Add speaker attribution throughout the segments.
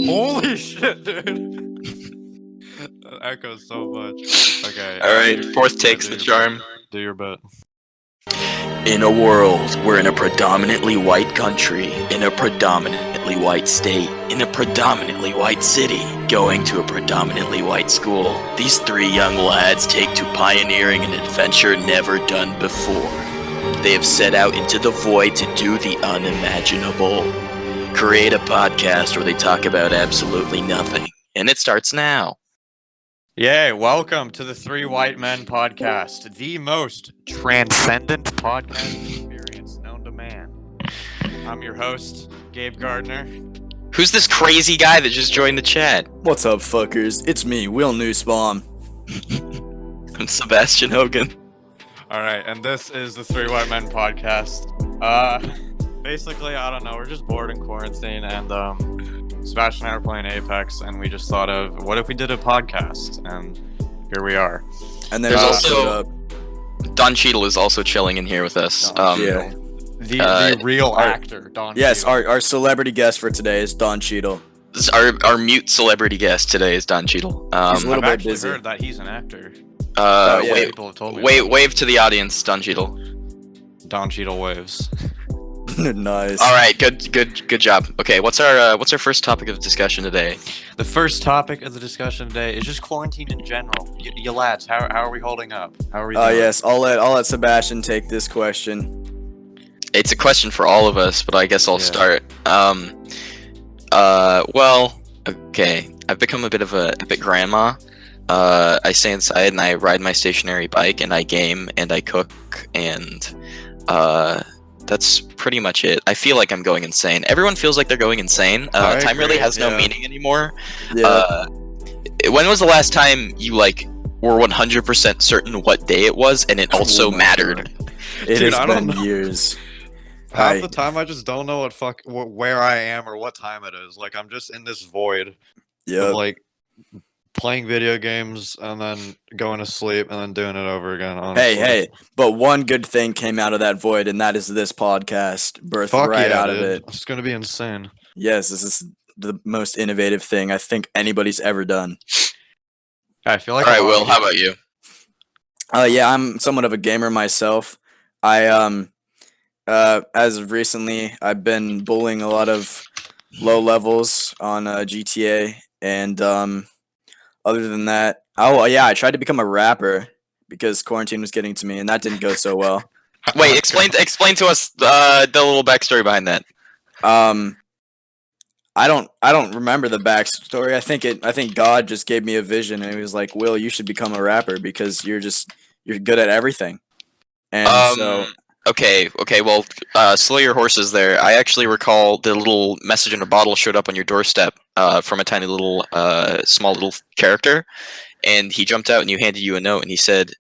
Speaker 1: Holy shit, dude. That echoes so much. Okay.
Speaker 2: Alright, fourth take's the charm.
Speaker 1: Do your bit.
Speaker 2: In a world, we're in a predominantly white country, in a predominantly white state, in a predominantly white city, going to a predominantly white school. These three young lads take to pioneering an adventure never done before. They have set out into the void to do the unimaginable. Create a podcast where they talk about absolutely nothing. And it starts now.
Speaker 1: Yay, welcome to the Three White Men podcast, the most transcendent podcast experience known to man. I'm your host, Gabe Gardner.
Speaker 2: Who's this crazy guy that just joined the chat?
Speaker 3: What's up, fuckers? It's me, Will Newsbaum.
Speaker 2: I'm Sebastian Hogan.
Speaker 1: Alright, and this is the Three White Men podcast. Basically, I don't know, we're just bored in quarantine, and Sebastian and I were playing Apex, and we just thought of, what if we did a podcast? And here we are.
Speaker 3: And then
Speaker 2: There's also Don Cheadle is also chilling in here with us.
Speaker 3: Yeah.
Speaker 1: The real actor, Don
Speaker 3: Yes,
Speaker 1: Cheadle.
Speaker 3: our celebrity guest for today is Don Cheadle.
Speaker 2: This is our mute celebrity guest today is Don Cheadle.
Speaker 3: He's a little
Speaker 1: I've
Speaker 3: bit
Speaker 1: actually
Speaker 3: busy.
Speaker 1: heard that he's an actor.
Speaker 3: yeah.
Speaker 1: People have told me
Speaker 2: Wave to the audience, Don Cheadle.
Speaker 1: Don Cheadle waves.
Speaker 3: Nice.
Speaker 2: All right, good job. Okay, what's our first topic of discussion today?
Speaker 1: The first topic of the discussion today is just quarantine in general. You lads, how are we holding up? How are we doing?
Speaker 3: Yes, I'll let Sebastian take this question.
Speaker 2: It's a question for all of us, but I guess I'll start. Well, okay. I've become a bit of a epic grandma. I stay inside and I ride my stationary bike and I game and I cook and that's pretty much it. I feel like I'm going insane. Everyone feels like they're going insane. Time really has no meaning anymore.
Speaker 3: Yeah.
Speaker 2: When was the last time you were 100% certain what day it was and it also mattered?
Speaker 3: It
Speaker 1: Dude,
Speaker 3: has
Speaker 1: I don't
Speaker 3: been
Speaker 1: know.
Speaker 3: years.
Speaker 1: Half the time I just don't know where I am or what time it is. Like I'm just in this void
Speaker 3: Yeah.
Speaker 1: of like playing video games and then going to sleep and then doing it over again. Honestly.
Speaker 3: Hey, but one good thing came out of that void, and that is this podcast, birthed
Speaker 1: Fuck
Speaker 3: right
Speaker 1: yeah,
Speaker 3: out
Speaker 1: dude.
Speaker 3: of it.
Speaker 1: It's gonna be insane.
Speaker 3: Yes, this is the most innovative thing I think anybody's ever done.
Speaker 1: I feel like.
Speaker 2: All right, Will, how about you?
Speaker 3: Yeah, I'm somewhat of a gamer myself. I as of recently, I've been bullying a lot of low levels on GTA, and other than that, I tried to become a rapper because quarantine was getting to me, and that didn't go so well.
Speaker 2: Wait, explain to us the little backstory behind that.
Speaker 3: I don't remember the backstory. I think God just gave me a vision, and he was like, "Will, you should become a rapper because you're good at everything." And so.
Speaker 2: Okay, well, slow your horses there. I actually recall the little message in a bottle showed up on your doorstep from a tiny little, small little character, and he jumped out and handed you a note, and he said,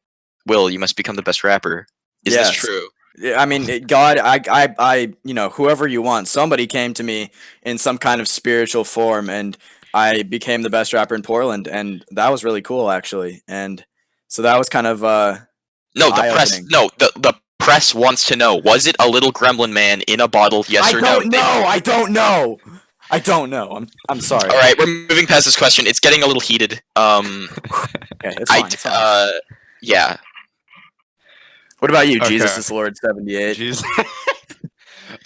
Speaker 2: "Will, you must become the best rapper." Is this true?
Speaker 3: I mean, God, I, whoever you want, somebody came to me in some kind of spiritual form, and I became the best rapper in Portland, and that was really cool, actually. And so that was kind of
Speaker 2: No, the press.
Speaker 3: eye-opening.
Speaker 2: No, the press wants to know: was it a little gremlin man in a bottle? Yes or no?
Speaker 3: I don't know. I'm sorry.
Speaker 2: All right, we're moving past this question. It's getting a little heated.
Speaker 3: Okay, it's fine. It's fine.
Speaker 2: Yeah.
Speaker 3: What about you,
Speaker 1: Okay.
Speaker 3: Jesus is Lord 78?
Speaker 1: Jeez.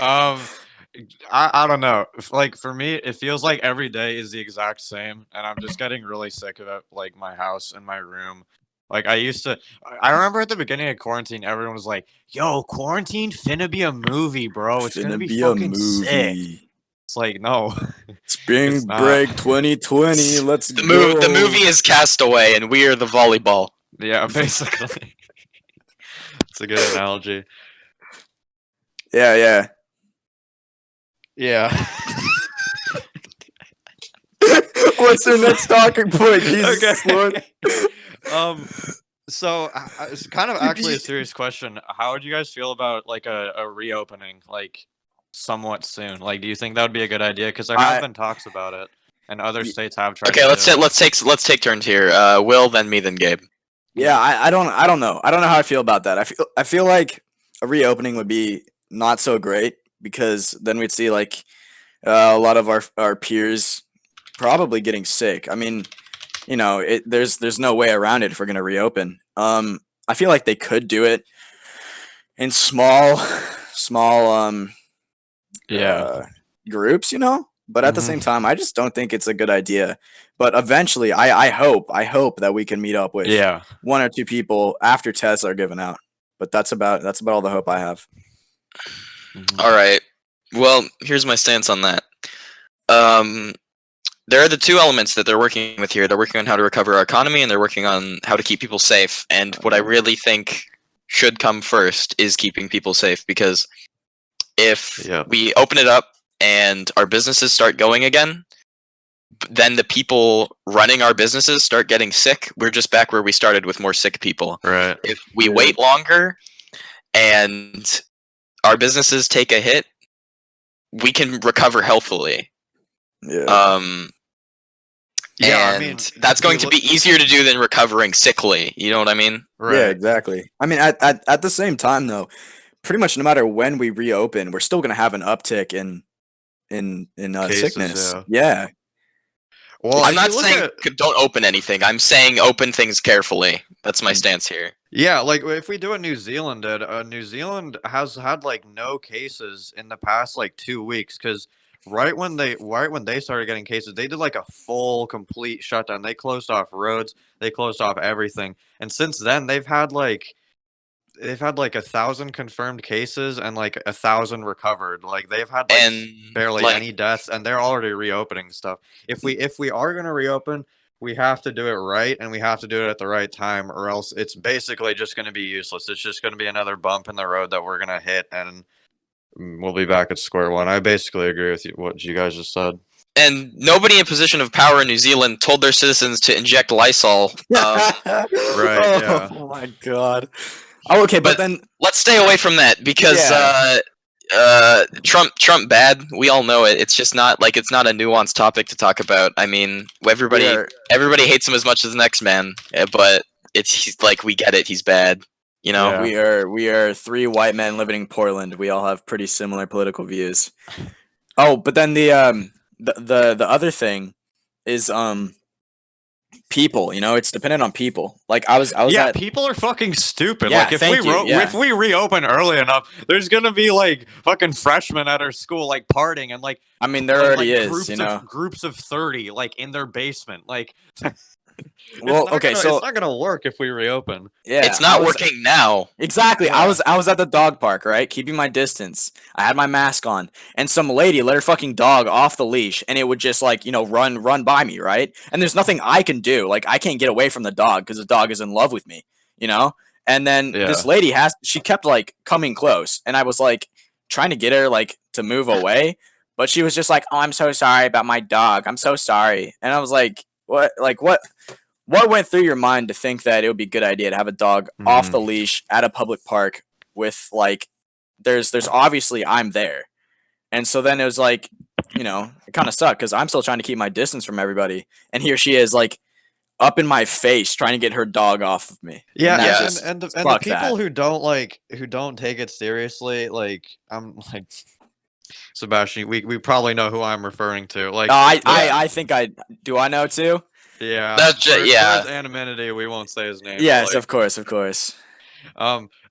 Speaker 1: I don't know. Like for me, it feels like every day is the exact same, and I'm just getting really sick of it. Like my house and my room. Like I remember at the beginning of quarantine, everyone was like, "Yo, quarantine finna be a movie, bro. It's gonna be fucking sick." It's like, no.
Speaker 3: Spring
Speaker 1: It's not.
Speaker 3: break 2020. Let's
Speaker 2: The
Speaker 3: go.
Speaker 2: the movie is Castaway, and we are the volleyball.
Speaker 1: Yeah, basically. It's a good analogy.
Speaker 3: Yeah.
Speaker 1: Yeah.
Speaker 3: What's your next talking point? Jesus Lord.
Speaker 1: So it's kind of actually a serious question. How would you guys feel about like a reopening, like somewhat soon? Like, do you think that would be a good idea? Because there have been talks about it, and other states have tried.
Speaker 2: Okay,
Speaker 1: to
Speaker 2: let's
Speaker 1: do it.
Speaker 2: let's take turns here. Will, then me, then Gabe.
Speaker 3: Yeah, I don't know. I don't know how I feel about that. I feel like a reopening would be not so great because then we'd see like a lot of our peers probably getting sick. I mean, you know, there's no way around it if we're gonna reopen. I feel like they could do it in small
Speaker 1: Yeah.
Speaker 3: groups, you know. But at the same
Speaker 1: Mhm.
Speaker 3: time, I just don't think it's a good idea. But eventually, I hope that we can meet up with
Speaker 1: Yeah.
Speaker 3: one or two people after tests are given out. But that's about all the hope I have.
Speaker 1: Mhm.
Speaker 2: All right. Well, here's my stance on that. Um, there are the two elements that they're working with here. They're working on how to recover our economy, and they're working on how to keep people safe. And what I really think should come first is keeping people safe, because if
Speaker 1: Yep.
Speaker 2: we open it up and our businesses start going again, then the people running our businesses start getting sick. We're just back where we started with more sick people.
Speaker 1: Right.
Speaker 2: If we
Speaker 3: Yeah.
Speaker 2: wait longer and our businesses take a hit, we can recover healthily.
Speaker 3: Yeah.
Speaker 1: Yeah, I
Speaker 2: And
Speaker 1: mean,
Speaker 2: that's
Speaker 1: if we
Speaker 2: going to be easier to do than recovering sickly. You know what I mean?
Speaker 3: Yeah,
Speaker 1: right.
Speaker 3: exactly. I mean, at the same time, though, pretty much no matter when we reopen, we're still gonna have an uptick in
Speaker 1: Cases,
Speaker 3: sickness.
Speaker 1: yeah.
Speaker 3: Yeah,
Speaker 1: Well,
Speaker 2: I'm
Speaker 1: if
Speaker 2: not
Speaker 1: you look
Speaker 2: saying
Speaker 1: at
Speaker 2: don't open anything. I'm saying open things carefully. That's my stance here.
Speaker 1: yeah, like if we do what New Zealand did, New Zealand has had like no cases in the past like 2 weeks because right when they started getting cases, they did like a full complete shutdown. They closed off roads, they closed off everything, and since then they've had like 1,000 confirmed cases and like 1,000 recovered. Like they've had like
Speaker 2: And
Speaker 1: barely
Speaker 2: like
Speaker 1: any deaths, and they're already reopening stuff. If we are gonna reopen, we have to do it right, and we have to do it at the right time, or else it's basically just gonna be useless. It's just gonna be another bump in the road that we're gonna hit, and we'll be back at square one. I basically agree with you, what you guys just said.
Speaker 2: and nobody in position of power in New Zealand told their citizens to inject Lysol.
Speaker 1: Right? Yeah.
Speaker 3: Oh my god. Oh, okay, but
Speaker 2: But
Speaker 3: then
Speaker 2: let's stay away from that because
Speaker 3: yeah,
Speaker 2: Trump bad. We all know it. It's just not like it's not a nuanced topic to talk about. I mean,
Speaker 3: we
Speaker 2: everybody
Speaker 3: are
Speaker 2: everybody hates him as much as the next man, but he's like we get it. He's bad. You know.
Speaker 1: Yeah.
Speaker 3: we are three white men living in Portland. We all have pretty similar political views. Oh, but then the other thing is people, you know, it's dependent on people. Like I was
Speaker 1: Yeah,
Speaker 3: at
Speaker 1: people are fucking stupid.
Speaker 3: yeah,
Speaker 1: Like
Speaker 3: thank you. Yeah.
Speaker 1: if we reopen early enough, there's gonna be like fucking freshmen at our school like partying and
Speaker 3: I mean, there already
Speaker 1: like
Speaker 3: is, you know.
Speaker 1: groups of 30 like in their basement. Like
Speaker 3: Well, okay,
Speaker 1: it's
Speaker 3: so
Speaker 1: not gonna work if we reopen.
Speaker 3: yeah,
Speaker 2: It's not working now.
Speaker 3: exactly.
Speaker 1: Yeah.
Speaker 3: I was at the dog park, right? Keeping my distance. I had my mask on, and some lady let her fucking dog off the leash, and it would just like, you know, run by me, right? And there's nothing I can do. Like I can't get away from the dog because the dog is in love with me, you know? And then this
Speaker 1: Yeah.
Speaker 3: lady she kept like coming close, and I was like trying to get her like to move away, but she was just like, "Oh, I'm so sorry about my dog. I'm so sorry." And I was like, "What? Like what went through your mind to think that it would be a good idea to have a dog off the
Speaker 1: Mhm.
Speaker 3: leash at a public park with like there's obviously I'm there." And so then it was like, you know, it kind of sucked because I'm still trying to keep my distance from everybody, and here she is like up in my face trying to get her dog off of me.
Speaker 1: Yeah,
Speaker 3: And that's
Speaker 2: Yeah.
Speaker 3: just
Speaker 1: and the
Speaker 3: fuck that.
Speaker 1: people who don't take it seriously, like I'm like Sebastian, we probably know who I'm referring to. Like
Speaker 3: No,
Speaker 1: those
Speaker 2: Yeah.
Speaker 3: I think I do. I know too.
Speaker 1: yeah,
Speaker 2: That's
Speaker 1: for
Speaker 2: yeah.
Speaker 1: his anonymity, we won't say his name, but
Speaker 3: Yes,
Speaker 1: like
Speaker 3: of course.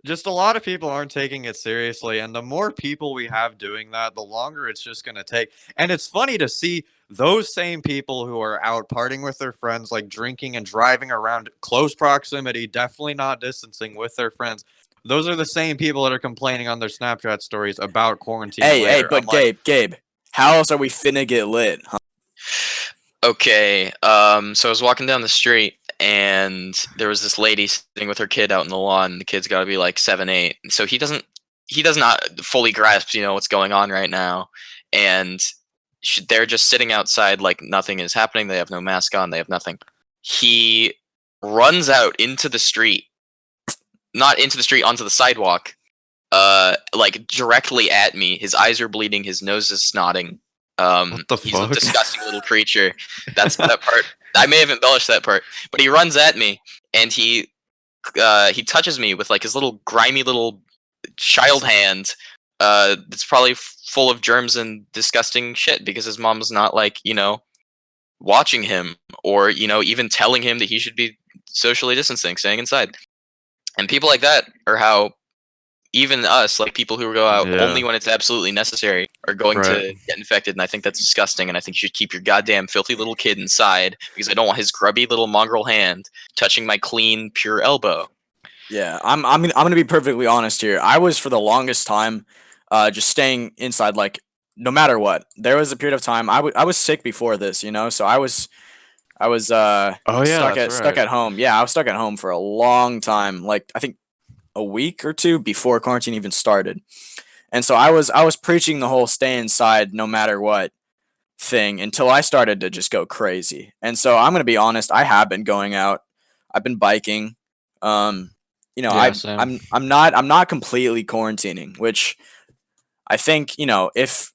Speaker 1: just a lot of people aren't taking it seriously, and the more people we have doing that, the longer it's just going to take. And it's funny to see those same people who are out partying with their friends, like drinking and driving around close proximity, definitely not distancing with their friends. Those are the same people that are complaining on their Snapchat stories about quarantine
Speaker 3: Hey,
Speaker 1: later. I'm
Speaker 3: but
Speaker 1: like,
Speaker 3: Gabe, how else are we finna get lit? Huh?
Speaker 2: Okay. So I was walking down the street and there was this lady sitting with her kid out in the lawn. The kid's got to be like 7, 8. So he does not fully grasp, you know, what's going on right now. And they're just sitting outside like nothing is happening. They have no mask on. They have nothing. He runs out into the street, not into the street, onto the sidewalk, like directly at me. His eyes are bleeding. His nose is snotting.
Speaker 1: what the
Speaker 2: He's a
Speaker 1: fuck?
Speaker 2: disgusting little creature. That's that part. I may have embellished that part, but he runs at me and he touches me with like his little grimy little child hand. It's probably full of germs and disgusting shit because his mom's not like, watching him or, even telling him that he should be socially distancing, staying inside. And people like that are how even us, like people who go out
Speaker 1: Yeah.
Speaker 2: only when it's absolutely necessary, are going
Speaker 1: Right.
Speaker 2: to get infected. And I think that's disgusting. And I think you should keep your goddamn filthy little kid inside because I don't want his grubby little mongrel hand touching my clean, pure elbow.
Speaker 3: Yeah, I'm gonna be perfectly honest here. I was for the longest time, just staying inside, like no matter what. There was a period of time I was sick before this, so I was
Speaker 1: Oh yeah,
Speaker 3: stuck
Speaker 1: that's
Speaker 3: stuck
Speaker 1: right.
Speaker 3: at home. Yeah, I was stuck at home for a long time, like I think a week or two before quarantine even started. And so I was preaching the whole stay inside no matter what thing until I started to just go crazy. And so I'm gonna be honest, I have been going out. I've been biking. Um,
Speaker 1: Yeah, same.
Speaker 3: I'm not completely quarantining, which I think, if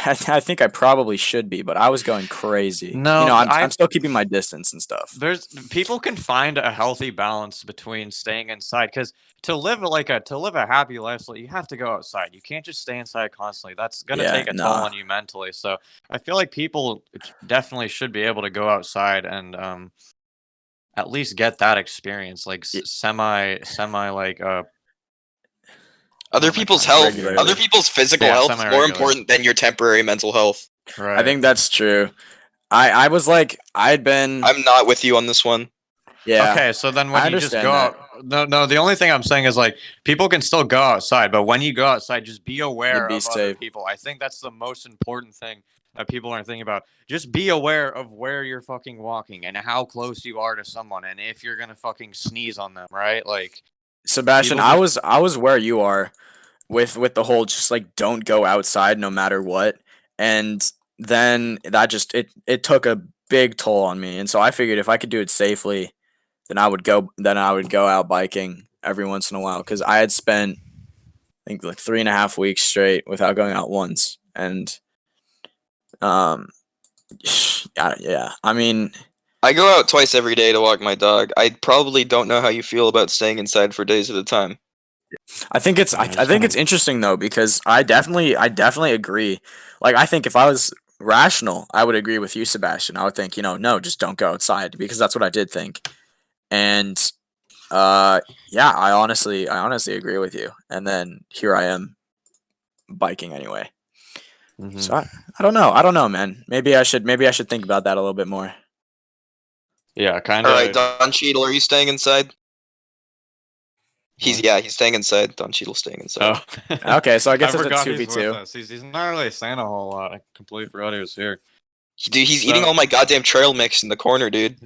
Speaker 3: I think I probably should be, but I was going crazy.
Speaker 1: No,
Speaker 3: I'm still keeping my distance and stuff.
Speaker 1: there's people can find a healthy balance between staying inside because to live a happy lifestyle, you have to go outside. You can't just stay inside constantly. That's gonna
Speaker 3: Yeah,
Speaker 1: take a toll
Speaker 3: nah.
Speaker 1: on you mentally. So I feel like people definitely should be able to go outside and at least get that experience, like
Speaker 3: Y-
Speaker 1: semi like what
Speaker 2: Other
Speaker 1: am I
Speaker 2: people's
Speaker 1: trying to
Speaker 2: health,
Speaker 1: say here?
Speaker 2: other
Speaker 3: Regularly.
Speaker 2: people's physical
Speaker 1: Yeah,
Speaker 2: health is more
Speaker 1: semi-regular.
Speaker 2: important than your temporary mental health.
Speaker 3: I
Speaker 1: Right.
Speaker 3: think that's true. I was like I'd been
Speaker 2: I'm not with you on this one.
Speaker 3: yeah.
Speaker 1: Okay, so then when
Speaker 3: I
Speaker 1: you just go
Speaker 3: understand that.
Speaker 1: out, no, the only thing I'm saying is like people can still go outside, but when you go outside, just be
Speaker 3: Yeah,
Speaker 1: aware
Speaker 3: be
Speaker 1: of other
Speaker 3: safe.
Speaker 1: people. I think that's the most important thing that people aren't thinking about. Just be aware of where you're fucking walking and how close you are to someone, and if you're gonna fucking sneeze on them, right? Like
Speaker 3: Sebastian,
Speaker 1: people
Speaker 3: I
Speaker 1: just
Speaker 3: was I was where you are with the whole just like don't go outside no matter what. And then that just it took a big toll on me. And so I figured if I could do it safely, then I would go out biking every once in a while because I had spent I think like 3.5 weeks straight without going out once. And um yeah. I mean
Speaker 2: I go out twice every day to walk my dog. I probably don't know how you feel about staying inside for days at a time.
Speaker 3: I think it's I,
Speaker 1: yeah,
Speaker 3: I
Speaker 1: just
Speaker 3: think
Speaker 1: kind
Speaker 3: it's interesting though because I definitely agree. Like I think if I was rational, I would agree with you, Sebastian. I would think, no, just don't go outside because that's what I did think. And uh yeah, I honestly agree with you. And then here I am biking anyway.
Speaker 1: of.
Speaker 3: So I don't know, man. Maybe I should think about that a little bit more.
Speaker 1: Yeah, kind
Speaker 2: All right,
Speaker 1: of.
Speaker 2: Don Cheadle, are you staying inside? He's
Speaker 1: What?
Speaker 2: yeah, he's staying inside. Don Cheadle's staying inside.
Speaker 1: Oh,
Speaker 3: Okay, so I
Speaker 1: I
Speaker 3: guess it's a
Speaker 1: forgot
Speaker 3: two v
Speaker 1: he's with
Speaker 3: two.
Speaker 1: us. He's not really saying a whole lot. I completely forgot he was here.
Speaker 2: Dude, he's eating
Speaker 1: So
Speaker 2: all my goddamn trail mix in the corner, dude.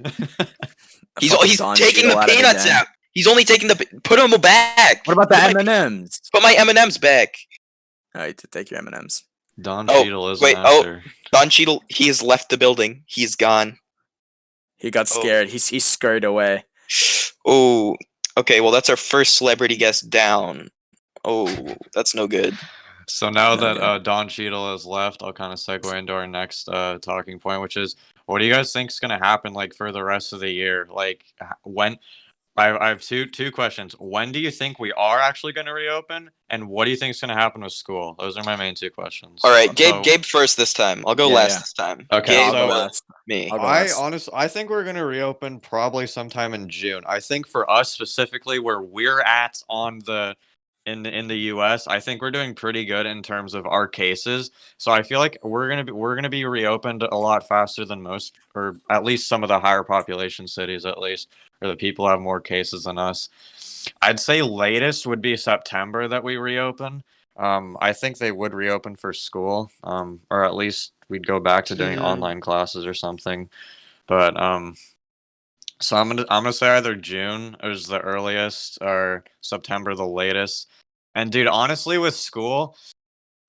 Speaker 2: He's
Speaker 3: Fucking
Speaker 2: he's
Speaker 3: Don
Speaker 2: taking the
Speaker 3: Cheadle at it
Speaker 2: peanuts
Speaker 3: again.
Speaker 2: out. He's only taking put them back.
Speaker 3: What about the
Speaker 2: Put my,
Speaker 3: M&Ms?
Speaker 2: put my M&Ms back.
Speaker 3: All right, to take your M&Ms.
Speaker 1: Don
Speaker 2: Oh,
Speaker 1: Cheadle is an
Speaker 2: wait. Oh,
Speaker 1: actor.
Speaker 2: Don Cheadle, he has left the building. He's gone.
Speaker 3: He got
Speaker 2: Oh.
Speaker 3: scared. He scurried away.
Speaker 2: Oh, okay. Well, that's our first celebrity guest down. Oh, that's no good.
Speaker 1: So now
Speaker 3: No
Speaker 1: that
Speaker 3: good.
Speaker 1: Don Cheadle has left, I'll kind of segue into our next talking point, which is what do you guys think is going to happen like for the rest of the year? Like when I have two questions. When do you think we are actually going to reopen, and what do you think is going to happen with school? Those are my main two questions.
Speaker 2: All right, Gabe.
Speaker 1: So
Speaker 2: Gabe first this time. I'll go
Speaker 3: Yeah,
Speaker 2: last
Speaker 3: yeah.
Speaker 2: this time.
Speaker 1: okay,
Speaker 2: Gabe,
Speaker 3: I'll go
Speaker 1: so
Speaker 3: last.
Speaker 2: me.
Speaker 3: I'll go last.
Speaker 1: I think we're gonna reopen probably sometime in June. I think for us specifically, where we're at on the in the U.S., I think we're doing pretty good in terms of our cases. So I feel like we're gonna be reopened a lot faster than most, or at least some of the higher population cities, at least, or the people have more cases than us. I'd say latest would be September that we reopen. I think they would reopen for school, or at least we'd go back to doing online classes or something. But so I'm gonna say either June is the earliest or September the latest. And dude, honestly, with school,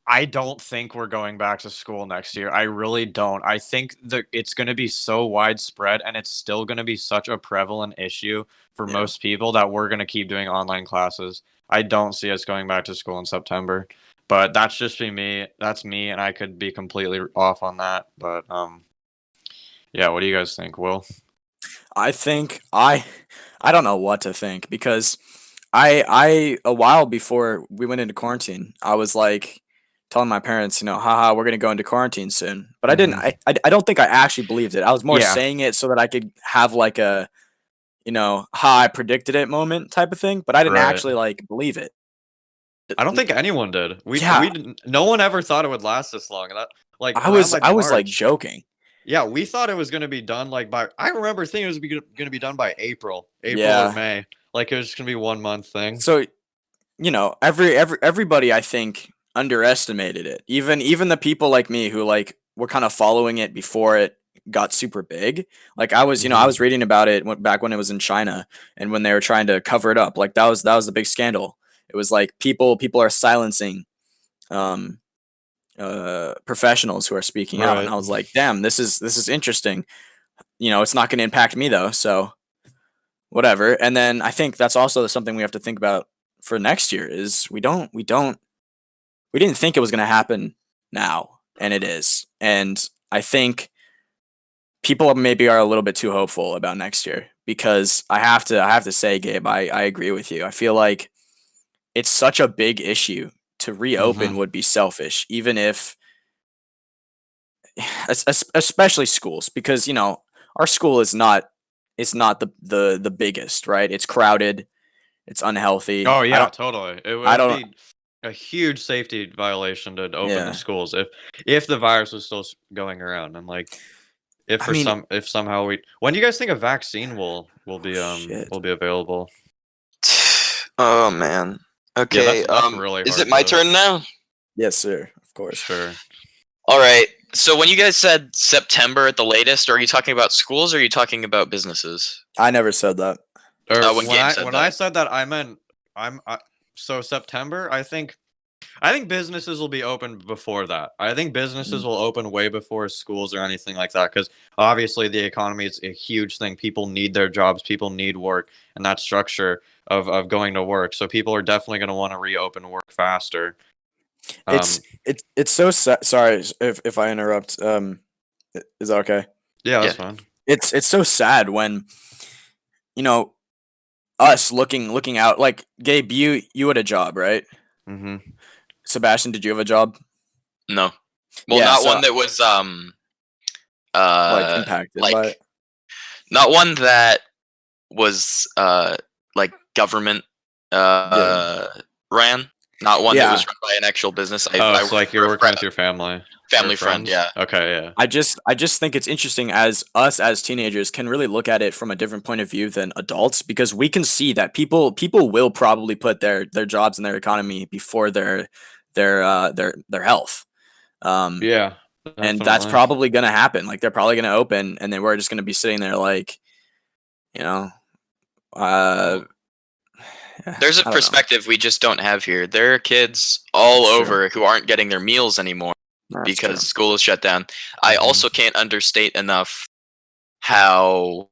Speaker 1: I don't think we're going back to school next year. I really don't. I think that it's going to be so widespread and it's still going to be such a prevalent issue for
Speaker 3: Yeah.
Speaker 1: most people that we're going to keep doing online classes. I don't see us going back to school in September. But that's just me. That's me, and I could be completely off on that. But yeah, what do you guys think, Will?
Speaker 3: I think I don't know what to think because I a while before we went into quarantine, I was like telling my parents, haha, we're gonna go into quarantine soon. But I didn't.
Speaker 1: Mhm.
Speaker 3: I don't think I actually believed it. I was more
Speaker 1: Yeah.
Speaker 3: saying it so that I could have like a, how I predicted it moment type of thing. But I didn't
Speaker 1: Right.
Speaker 3: actually like believe it.
Speaker 1: I don't think anyone did. We
Speaker 3: Yeah,
Speaker 1: didn't, no one ever thought it would last this long. And that, like
Speaker 3: I
Speaker 1: around
Speaker 3: was
Speaker 1: like
Speaker 3: I was like
Speaker 1: March.
Speaker 3: joking.
Speaker 1: Yeah, we thought it was gonna be done like by. I remember thinking it was gonna be done by April or
Speaker 3: Yeah.
Speaker 1: May. Like it was just gonna be 1 month thing.
Speaker 3: So everybody I think underestimated it. Even the people like me who like were kind of following it before it got super big. Like I
Speaker 1: Hmm.
Speaker 3: was reading about it back when it was in China and when they were trying to cover it up. Like that was the big scandal. It was like people are silencing um professionals who are speaking out, and
Speaker 1: Right.
Speaker 3: I was like, damn, this is interesting. It's not going to impact me though, so whatever. And then I think that's also something we have to think about for next year is we didn't think it was going to happen now, and it is. And I think people maybe are a little bit too hopeful about next year because I have to say, Gabe, I agree with you. I feel like it's such a big issue to reopen
Speaker 1: Hmm.
Speaker 3: would be selfish, even if especially schools, because our school is not the biggest, right? It's crowded, it's unhealthy.
Speaker 1: Oh
Speaker 3: I
Speaker 1: yeah,
Speaker 3: don't
Speaker 1: totally. It
Speaker 3: I
Speaker 1: would
Speaker 3: don't
Speaker 1: be a huge safety violation to open the
Speaker 3: yeah.
Speaker 1: schools if the virus was still going around and like if
Speaker 3: I
Speaker 1: for
Speaker 3: mean,
Speaker 1: some if somehow we. When do you guys think a vaccine
Speaker 3: shit.
Speaker 1: will be available?
Speaker 2: Oh man.
Speaker 1: Yeah,
Speaker 2: Okay.
Speaker 1: that's really
Speaker 2: Is it
Speaker 1: hard
Speaker 2: my
Speaker 1: to.
Speaker 2: turn now?
Speaker 3: Yes, sir. Of course.
Speaker 1: Sure.
Speaker 2: All right. So when you guys said September at the latest, are you talking about schools or are you talking about businesses?
Speaker 3: I never said that.
Speaker 1: Or
Speaker 2: When Gabe said
Speaker 1: when I
Speaker 2: that.
Speaker 1: said that I meant so September. I think businesses will be open before that. I think businesses
Speaker 3: Mm.
Speaker 1: will open way before schools or anything like that because obviously the economy is a huge thing. People need their jobs, people need work, and that structure of going to work. So people are definitely going to want to reopen work faster.
Speaker 3: It's
Speaker 1: Um,
Speaker 3: it's so sorry if I interrupt. Is that okay?
Speaker 1: yeah, that's
Speaker 2: Yeah.
Speaker 1: fine.
Speaker 3: It's so sad when you know us looking out. Like Gabe, you had a job, right?
Speaker 1: Hmm.
Speaker 3: Sebastian, did you have a job?
Speaker 2: No. Well,
Speaker 3: Yeah,
Speaker 2: not
Speaker 3: so
Speaker 2: one that was
Speaker 3: like impacted by
Speaker 2: like
Speaker 3: it.
Speaker 2: not one that was like government
Speaker 3: Yeah,
Speaker 2: ran. Not one that
Speaker 3: yeah.
Speaker 2: was run by an actual business.
Speaker 1: Oh,
Speaker 2: I
Speaker 1: it's
Speaker 2: worked
Speaker 1: like
Speaker 2: for
Speaker 1: you're
Speaker 2: a
Speaker 1: working with your family or
Speaker 2: family friend.
Speaker 1: friends.
Speaker 2: Yeah.
Speaker 1: Okay, yeah.
Speaker 3: I just think it's interesting as us as teenagers can really look at it from a different point of view than adults because we can see that people will probably put their jobs and their economy before their health. Um,
Speaker 1: Yeah,
Speaker 3: and that's
Speaker 1: definitely.
Speaker 3: probably gonna happen. Like they're probably gonna open, and then we're just gonna be sitting there like, you know, uh,
Speaker 2: There's a
Speaker 3: I don't know.
Speaker 2: perspective we just don't have here. There are kids all
Speaker 3: That's true.
Speaker 2: over who aren't getting their meals anymore
Speaker 3: That's
Speaker 2: because
Speaker 3: true.
Speaker 2: school is shut down. I
Speaker 1: Hmm.
Speaker 2: also can't understate enough how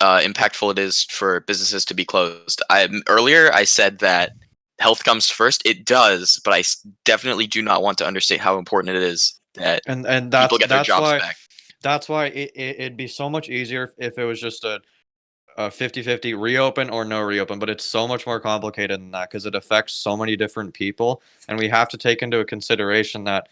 Speaker 2: impactful it is for businesses to be closed. Earlier I said that health comes first. It does, but definitely do not want to understate how important it is that
Speaker 1: And
Speaker 2: people get their
Speaker 1: that's
Speaker 2: jobs
Speaker 1: why
Speaker 2: back.
Speaker 1: it'd be so much easier if it was just a 50-50 reopen or no reopen, but it's so much more complicated than that because it affects so many different people, and we have to take into consideration that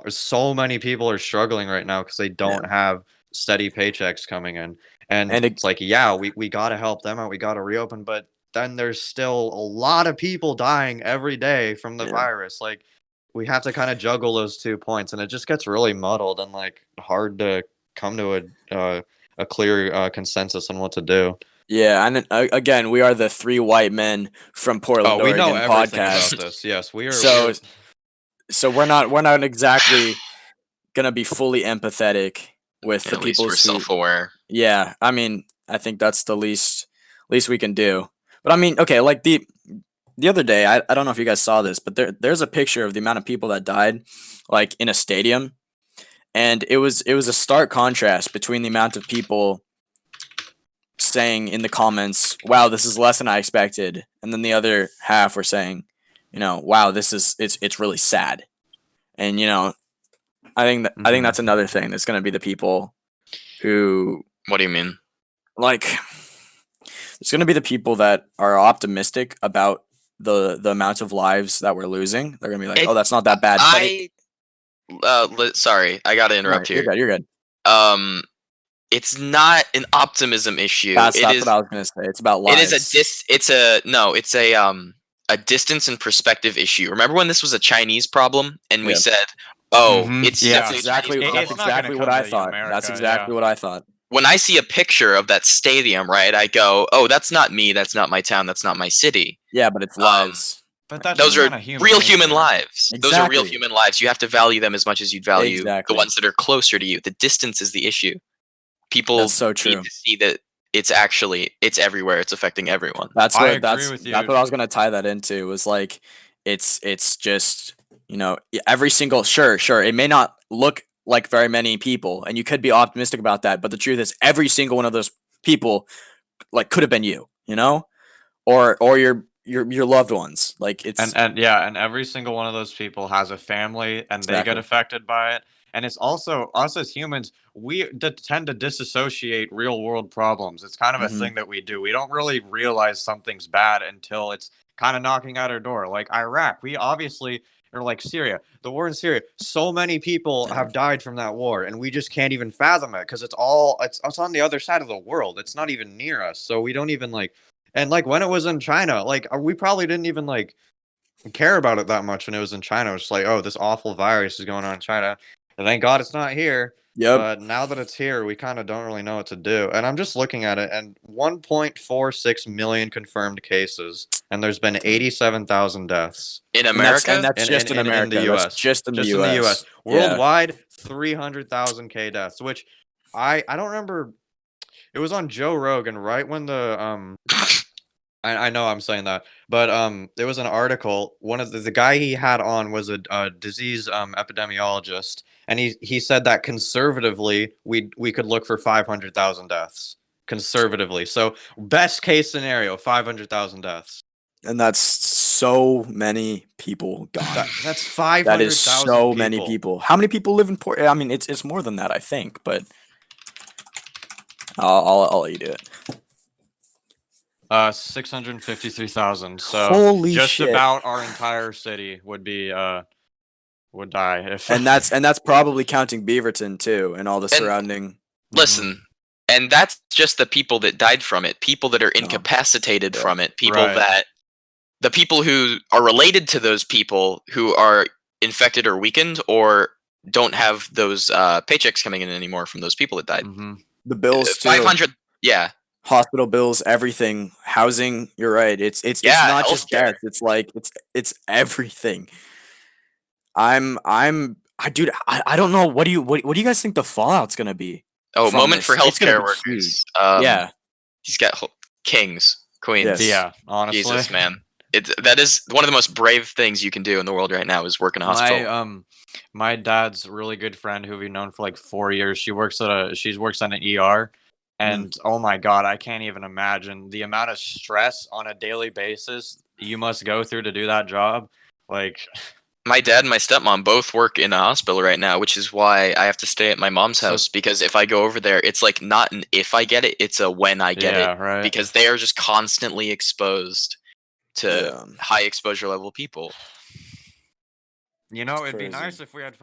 Speaker 1: so many people are struggling right now because they
Speaker 3: Yeah,
Speaker 1: don't have steady paychecks coming in, and
Speaker 3: and
Speaker 1: it's like, yeah, we got to help them out, we got to reopen, but then there's still a lot of people dying every day from the
Speaker 3: yeah.
Speaker 1: virus. Like we have to kind of juggle those 2 points, and it just gets really muddled and like hard to come to a clear consensus on what to do.
Speaker 3: Yeah, and then, again, we are the three white men from
Speaker 1: Oh,
Speaker 3: Portland,
Speaker 1: we know
Speaker 3: Oregon
Speaker 1: everything about
Speaker 3: podcast.
Speaker 1: this. Yes, we are.
Speaker 3: So
Speaker 1: We're
Speaker 3: we're not exactly gonna be fully empathetic with the
Speaker 2: At least we're
Speaker 3: peoples who.
Speaker 2: self-aware.
Speaker 3: Yeah, I mean, I think that's the least we can do. But I mean, okay, like the other day, I don't know if you guys saw this, but there's a picture of the amount of people that died, like in a stadium, and it was a stark contrast between the amount of people saying in the comments, "Wow, this is less than I expected," and then the other half were saying, "Wow, it's really sad." And I think
Speaker 1: Mhm.
Speaker 3: that's another thing. That's going to be the people who
Speaker 2: What do you mean?
Speaker 3: like. It's going to be the people that are optimistic about the amount of lives that we're losing, they're gonna be like,
Speaker 2: It-
Speaker 3: oh, that's not that bad. But
Speaker 2: sorry, I gotta
Speaker 3: no,
Speaker 2: interrupt
Speaker 3: you're
Speaker 2: here.
Speaker 3: good. You're good.
Speaker 2: It's not an optimism issue.
Speaker 3: That's what I was gonna say. It's about
Speaker 2: It is
Speaker 3: lives.
Speaker 2: a distance and perspective issue. Remember when this was a Chinese problem and we
Speaker 3: Yeah.
Speaker 2: said, "Oh,
Speaker 1: Mhm.
Speaker 2: it's
Speaker 1: Yeah.
Speaker 3: That's
Speaker 2: definitely a
Speaker 3: exactly
Speaker 2: Chinese
Speaker 3: that's
Speaker 1: It's
Speaker 2: problem."
Speaker 1: not gonna
Speaker 3: exactly what
Speaker 1: come
Speaker 3: I
Speaker 1: to
Speaker 3: thought.
Speaker 1: America,
Speaker 3: That's exactly
Speaker 1: yeah.
Speaker 3: what I thought.
Speaker 2: When I see a picture of that stadium, right, I go, "Oh, that's not me. That's not my town. That's not my city."
Speaker 3: Yeah, but it's
Speaker 2: Um,
Speaker 3: lives.
Speaker 1: But that's
Speaker 2: those
Speaker 1: just
Speaker 2: are
Speaker 1: kind of
Speaker 2: real human
Speaker 1: nature.
Speaker 2: lives. Those are real
Speaker 3: Exactly.
Speaker 2: human lives. You have to value them as much as you'd value the
Speaker 3: Exactly.
Speaker 2: ones that are closer to you. The distance is the issue. People
Speaker 3: That's so
Speaker 2: need
Speaker 3: true.
Speaker 2: to see that it's everywhere. It's affecting everyone.
Speaker 1: I agree with you.
Speaker 3: That's what I was gonna tie that into, was like it's just, every single, sure, it may not look like very many people, and you could be optimistic about that, but the truth is every single one of those people like could have been you, or your loved ones. Like it's
Speaker 1: And yeah, and every single one of those people has a family and they get
Speaker 3: exactly.
Speaker 1: affected by it. And it's also us as humans, we tend to disassociate real world problems. It's kind of a
Speaker 3: Hmm.
Speaker 1: thing that we do. We don't really realize something's bad until it's kind of knocking at our door. Like Iraq, we obviously, or like Syria, the war in Syria. So many people
Speaker 3: Yeah.
Speaker 1: have died from that war, and we just can't even fathom it because it's on the other side of the world. It's not even near us, so we don't even like. And like when it was in China, like we probably didn't even like care about it that much when it was in China. It was just like, oh, this awful virus is going on in China. And thank God it's not here.
Speaker 3: Yep.
Speaker 1: But now that it's here, we kind of don't really know what to do. And I'm just looking at it, and 1.46 million confirmed cases, and there's been 87,000 deaths
Speaker 2: In
Speaker 3: And that's
Speaker 2: America,
Speaker 3: just in
Speaker 1: in the
Speaker 3: America. That's
Speaker 1: U.S.
Speaker 3: just in the
Speaker 1: Just in the U.S.
Speaker 3: US. Yeah.
Speaker 1: Worldwide, 300,000 deaths, which I don't remember. It was on Joe Rogan right when I know I'm saying that, but there was an article. One of the guy he had on was a disease epidemiologist, and he said that conservatively we could look for 500,000 deaths conservatively. So best case scenario, 500,000 deaths.
Speaker 3: And that's so many people gone.
Speaker 1: That's
Speaker 3: That is
Speaker 1: 500,000
Speaker 3: so many
Speaker 1: people.
Speaker 3: people. How many people live in Port? I mean, it's more than that, I think, but I'll let you do it.
Speaker 1: 653,000. So
Speaker 3: Holy
Speaker 1: just
Speaker 3: shit.
Speaker 1: about our entire city would die if.
Speaker 3: And that's probably counting Beaverton too, and all the
Speaker 2: And
Speaker 3: surrounding.
Speaker 2: listen, and that's just the people that died from it. People that are incapacitated
Speaker 3: Yeah.
Speaker 2: from it. People
Speaker 1: Right.
Speaker 2: that the people who are related to those people who are infected or weakened or don't have those paychecks coming in anymore from those people that died.
Speaker 1: Mhm.
Speaker 3: The bills too.
Speaker 2: 500. Yeah.
Speaker 3: Hospital bills, everything, housing. You're right. It's
Speaker 2: Yeah,
Speaker 3: not just
Speaker 2: healthcare.
Speaker 3: death. It's like it's everything. Dude, I don't know. What do you guys think the fallout's gonna be?
Speaker 2: Oh,
Speaker 3: from
Speaker 2: moment for
Speaker 3: this? It's gonna
Speaker 2: healthcare
Speaker 3: be
Speaker 2: workers.
Speaker 3: huge. Yeah.
Speaker 2: He's got kings, queens.
Speaker 3: Yes.
Speaker 1: Yeah, honestly.
Speaker 2: Jesus, man. That is one of the most brave things you can do in the world right now is work in a hospital.
Speaker 1: My dad's really good friend who we've known for like 4 years. She works at an ER, and oh my god, I can't even imagine the amount of stress on a daily basis you must go through to do that job. Like,
Speaker 2: My dad and my stepmom both work in a hospital right now, which is why I have to stay at my mom's
Speaker 1: So-
Speaker 2: house, because if I go over there, it's like not an if I get it, it's a when I get
Speaker 1: yeah,
Speaker 2: it,
Speaker 1: right.
Speaker 2: because they are just constantly exposed to
Speaker 3: Yeah.
Speaker 2: high exposure level people.
Speaker 1: You know, it'd be
Speaker 3: Crazy.
Speaker 1: nice if we had